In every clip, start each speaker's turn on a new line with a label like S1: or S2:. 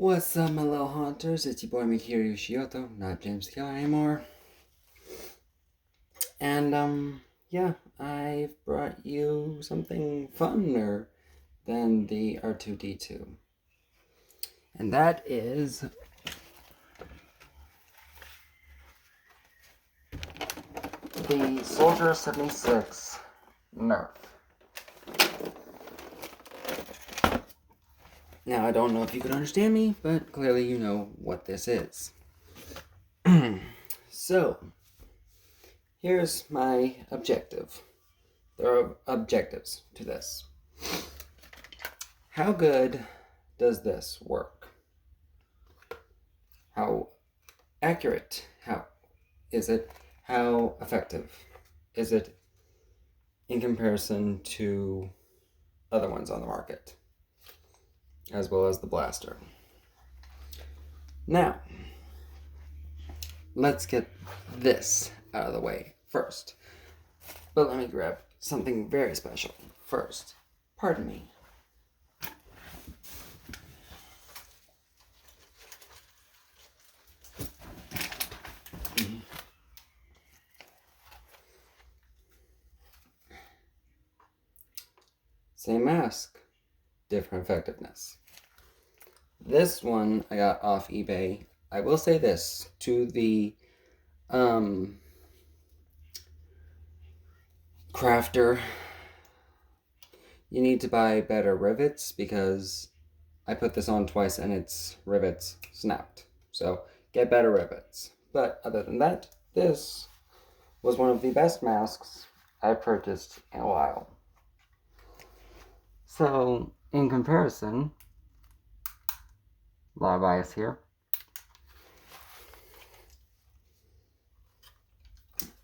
S1: What's up, my little hunters? It's your boy Mikiri Yoshioto, not James Kill anymore. And, yeah, I've brought you something funner than the R2-D2. And that is the Soldier 76 Nerf. Now, I don't know if you could understand me, but clearly you know what this is. So, here's my objective. There are objectives to this. How good does this work? How accurate is it? How effective is it in comparison to other ones on the market, as well as the blaster? Now, let's get this out of the way first. But let me grab something very special first. Pardon me. Same mask, different effectiveness. This one I got off eBay. I will say this to the crafter. You need to buy better rivets because I put this on twice and its rivets snapped. So get better rivets. But other than that, this was one of the best masks I've purchased in a while. So, in comparison, a lot of bias here.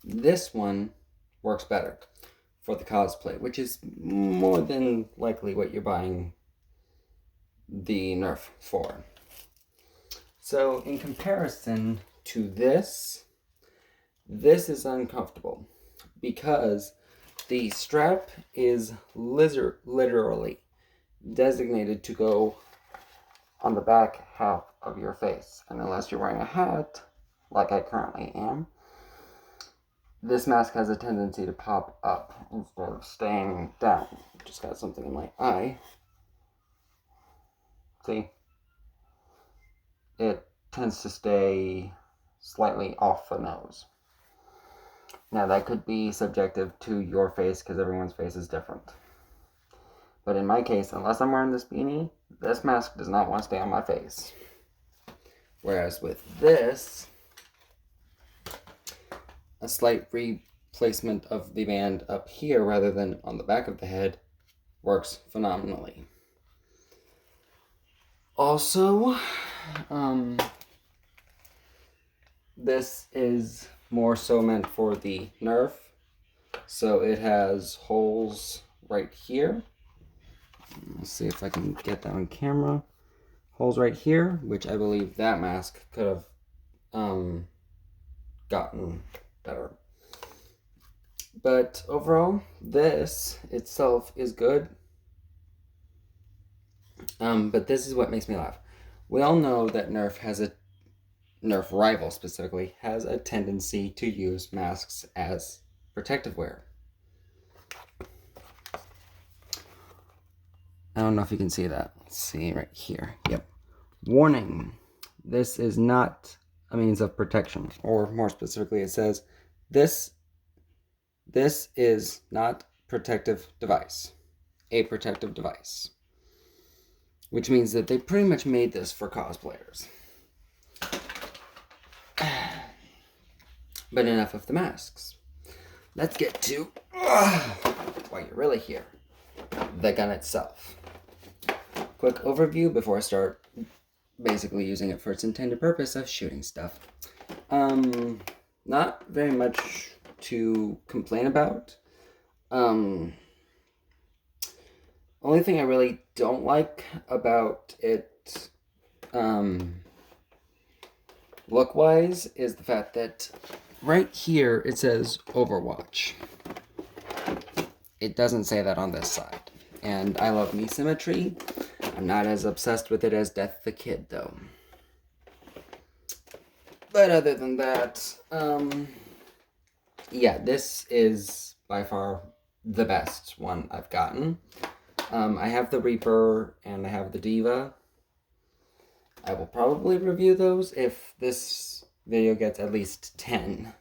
S1: This one works better for the cosplay, which is more than likely what you're buying the Nerf for. So, in comparison to this is uncomfortable because the strap is literally designated to go on the back half of your face. And unless you're wearing a hat, like I currently am, this mask has a tendency to pop up instead of staying down. Just got something in my eye. See? It tends to stay slightly off the nose. Now, that could be subjective to your face because everyone's face is different. But in my case, unless I'm wearing this beanie, this mask does not want to stay on my face. Whereas with this, a slight replacement of the band up here rather than on the back of the head works phenomenally. Also, this is more so meant for the Nerf. So it has holes right here. Let's see if I can get that on camera. Holes right here, which I believe that mask could have gotten better. But overall, this itself is good. But this is what makes me laugh. We all know that Nerf Rival specifically, has a tendency to use masks as protective wear. I don't know if you can see that. Let's see right here. Yep. Warning. This is not a means of protection. Or more specifically, it says, this is not protective device. A protective device. Which means that they pretty much made this for cosplayers. But enough of the masks. Let's get to why you're really here. The gun itself. Quick overview before I start basically using it for its intended purpose of shooting stuff. Not very much to complain about. Only thing I really don't like about it look-wise is the fact that right here it says Overwatch. It doesn't say that on this side. And I love me symmetry. I'm not as obsessed with it as Death the Kid, though. But other than that, yeah, this is by far the best one I've gotten. I have the Reaper and I have the Diva. I will probably review those if this video gets at least 10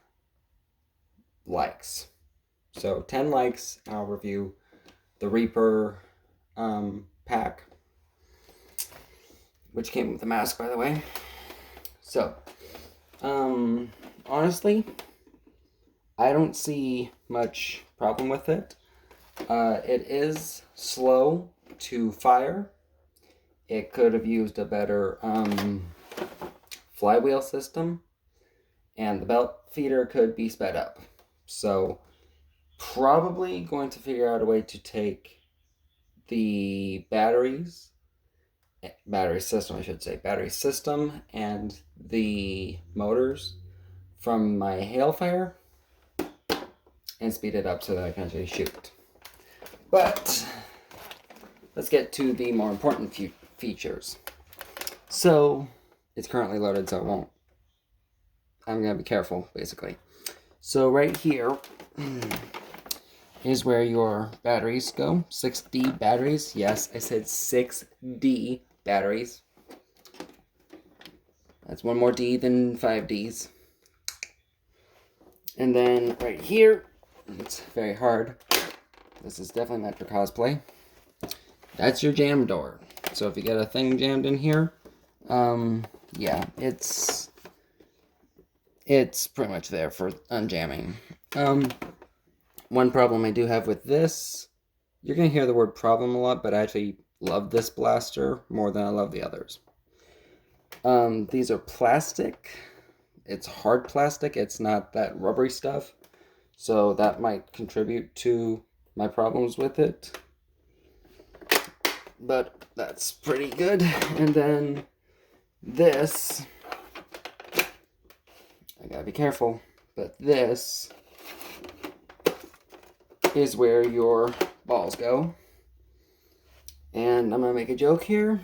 S1: likes. So 10 likes, I'll review the Reaper pack, which came with the mask, by the way. So, honestly, I don't see much problem with it. It is slow to fire. It could have used a better flywheel system, and the belt feeder could be sped up. So, probably going to figure out a way to take the battery system and the motors from my Hailfire and speed it up so that I can actually shoot. But let's get to the more important features. So it's currently loaded, so it won't. I'm gonna be careful, basically. So right here is where your batteries go. 6D batteries. Yes, I said 6D batteries. That's one more D than 5Ds. And then right here, it's very hard. This is definitely meant for cosplay. That's your jam door. So if you get a thing jammed in here, yeah, it's pretty much there for unjamming. One problem I do have with this, you're going to hear the word problem a lot, but I actually love this blaster more than I love the others. These are plastic. It's hard plastic. It's not that rubbery stuff. So that might contribute to my problems with it. But that's pretty good. And then this, I gotta be careful, but this is where your balls go. And I'm gonna make a joke here.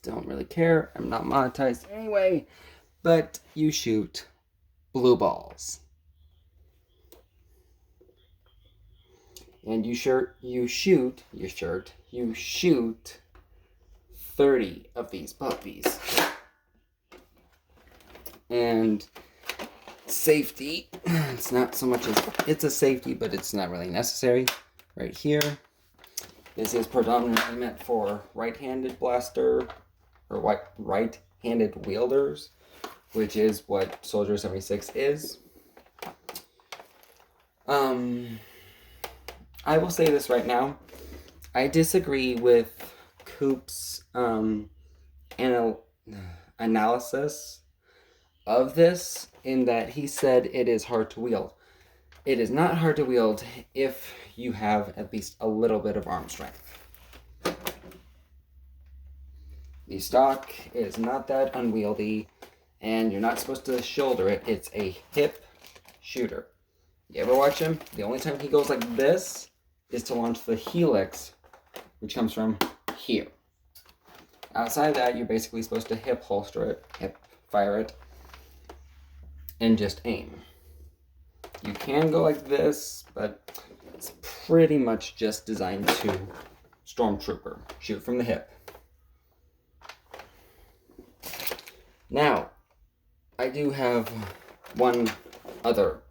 S1: Don't really care. I'm not monetized anyway. But you shoot blue balls. And you shoot 30 of these puppies. And safety, it's not so much as, it's a safety, but it's not really necessary. Right here, this is predominantly meant for right-handed blaster, or right-handed wielders, which is what Soldier 76 is. I will say this right now, I disagree with Coop's analysis of this, in that he said it is hard to wield. It is not hard to wield if you have at least a little bit of arm strength. The stock is not that unwieldy, and you're not supposed to shoulder it. It's a hip shooter. You ever watch him? The only time he goes like this is to launch the helix, which comes from here. Outside of that, you're basically supposed to hip holster it, hip fire it, and just aim. You can go like this, but it's pretty much just designed to stormtrooper, shoot from the hip. Now, I do have one other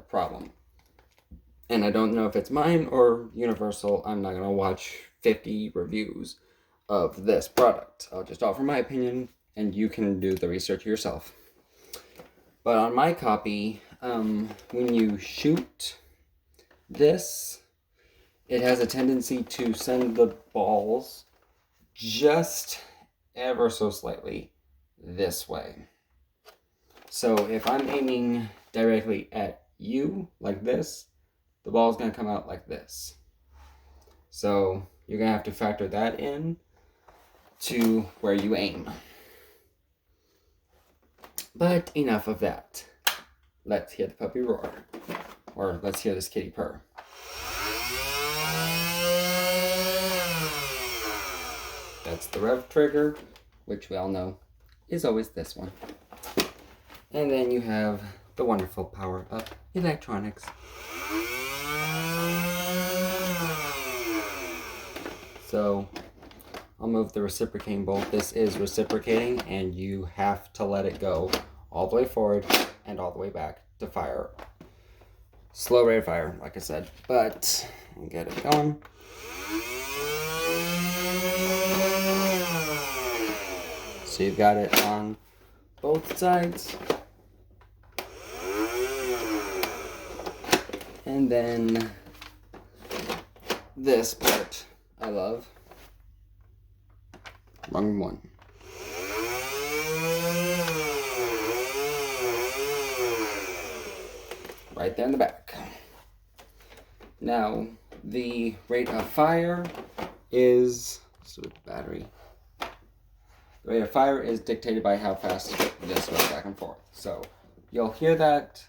S1: problem. And I don't know if it's mine or universal. I'm not going to watch 50 reviews of this product. I'll just offer my opinion, and you can do the research yourself. But on my copy, when you shoot this, it has a tendency to send the balls just ever so slightly this way. So if I'm aiming directly at you like this, the ball's going to come out like this. So you're going to have to factor that in to where you aim. But enough of that. Let's hear the puppy roar. Or let's hear this kitty purr. That's the rev trigger, which we all know is always this one. And then you have the wonderful power-up electronics. So I'll move the reciprocating bolt. This is reciprocating, and you have to let it go all the way forward and all the way back to fire. Slow rate of fire, like I said, but I'll get it going. So you've got it on both sides. And then this part I love. Wrong one. Right there in the back. Now, the rate of fire is battery. The rate of fire is dictated by how fast this goes back and forth. So you'll hear that.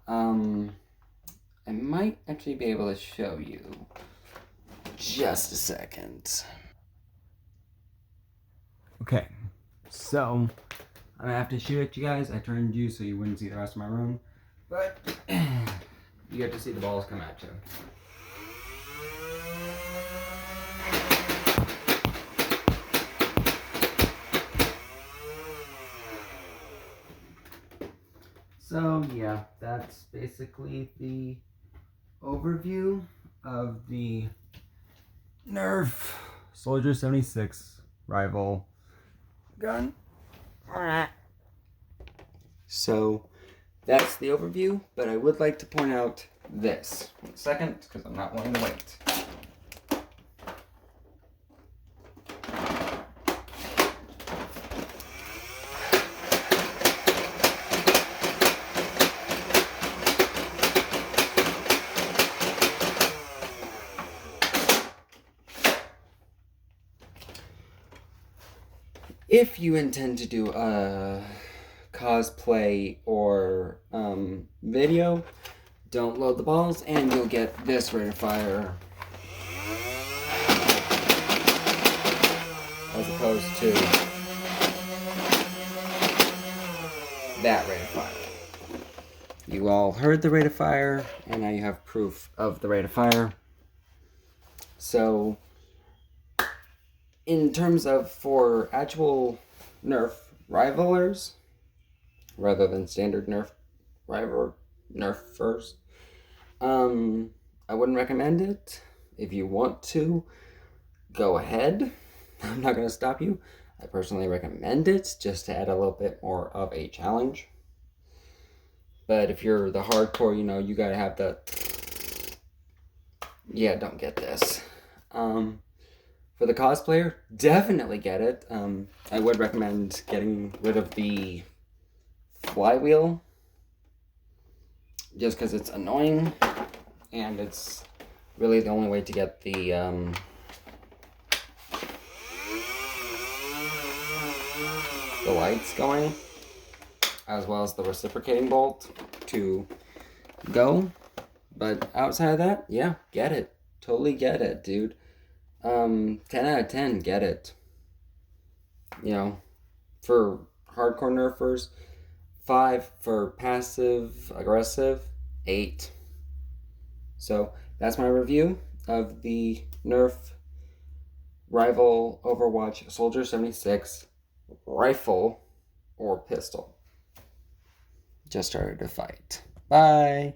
S1: I might actually be able to show you. Just a second. Okay, so I'm gonna have to shoot at you guys. I turned you so you wouldn't see the rest of my room, but you get to see the balls come at you. So yeah, that's basically the overview of the Nerf Soldier 76 Rival gun. So that's the overview, but I would like to point out this. 1 second, because I'm not willing to wait. If you intend to do a cosplay or video, don't load the balls and you'll get this rate of fire as opposed to that rate of fire. You all heard the rate of fire, and now you have proof of the rate of fire. So in terms of for actual Nerf rivalers, rather than standard Nerf Nerfers, I wouldn't recommend it. If you want to, go ahead. I'm not going to stop you. I personally recommend it just to add a little bit more of a challenge. But if you're the hardcore, you got to have the... Yeah, don't get this. For the cosplayer, definitely get it. I would recommend getting rid of the flywheel, just because it's annoying, and it's really the only way to get the lights going, as well as the reciprocating bolt to go. But outside of that, yeah, get it. Totally get it, dude. 10 out of 10, get it. For hardcore nerfers, 5 for passive aggressive, 8. So that's my review of the Nerf Rival Overwatch Soldier 76 rifle or pistol. Just started to fight. Bye.